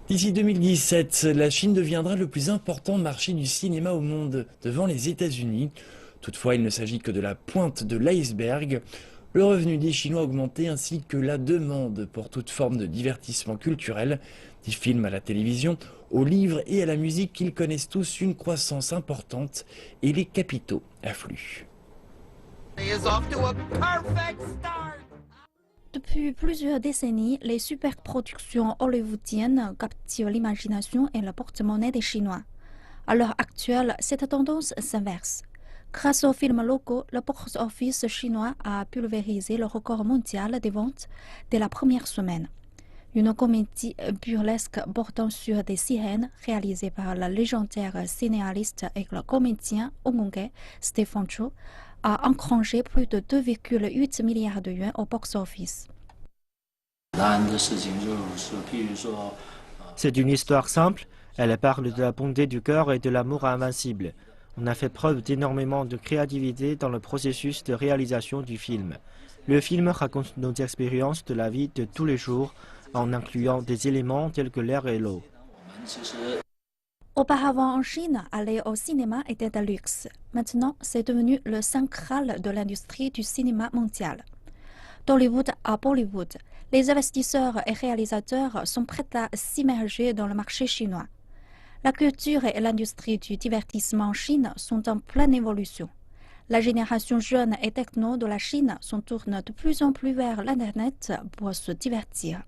D'ici 2017, la Chine deviendra le plus important marché du cinéma au monde, devant les États-Unis. Toutefois, il ne s'agit que de la pointe de l'iceberg. Le revenu des Chinois a augmenté ainsi que la demande pour toute forme de divertissement culturel, des films à la télévision, aux livres et à la musique. Ils connaissent tous une croissance importante et les capitaux affluent. Depuis plusieurs décennies, les superproductions hollywoodiennes captivent l'imagination et le porte-monnaie des Chinois. À l'heure actuelle, cette tendance s'inverse. Grâce aux films locaux, le box-office chinois a pulvérisé le record mondial des ventes dès la première semaine. Une comédie burlesque portant sur des sirènes, réalisée par le légendaire cinéaliste et le comédien hongkongais Stephen Chow, a engrangé plus de 2,8 milliards de yuans au box-office. C'est une histoire simple, elle parle de la bonté du cœur et de l'amour invincible. On a fait preuve d'énormément de créativité dans le processus de réalisation du film. Le film raconte nos expériences de la vie de tous les jours en incluant des éléments tels que l'air et l'eau. Auparavant en Chine, aller au cinéma était un luxe. Maintenant, c'est devenu le saint graal de l'industrie du cinéma mondial. D'Hollywood à Bollywood, les investisseurs et réalisateurs sont prêts à s'immerger dans le marché chinois. La culture et l'industrie du divertissement en Chine sont en pleine évolution. La génération jeune et techno de la Chine se tourne de plus en plus vers l'Internet pour se divertir.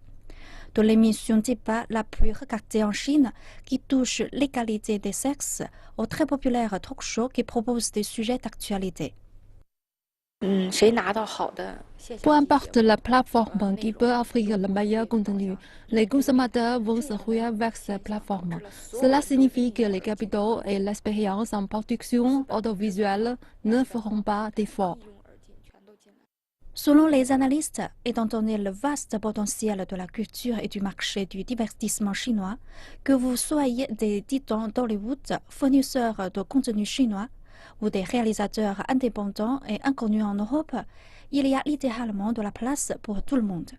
De l'émission Débat la plus regardée en Chine, qui touche l'égalité des sexes, au très populaire talk show qui propose des sujets d'actualité. Peu importe la plateforme qui peut offrir le meilleur contenu, les consommateurs vont se ruer vers ces plateformes. Cela signifie que les capitaux et l'expérience en production audiovisuelle ne feront pas d'efforts. Selon les analystes, étant donné le vaste potentiel de la culture et du marché du divertissement chinois, que vous soyez des titans d'Hollywood, fournisseurs de contenu chinois, ou des réalisateurs indépendants et inconnus en Europe, il y a littéralement de la place pour tout le monde.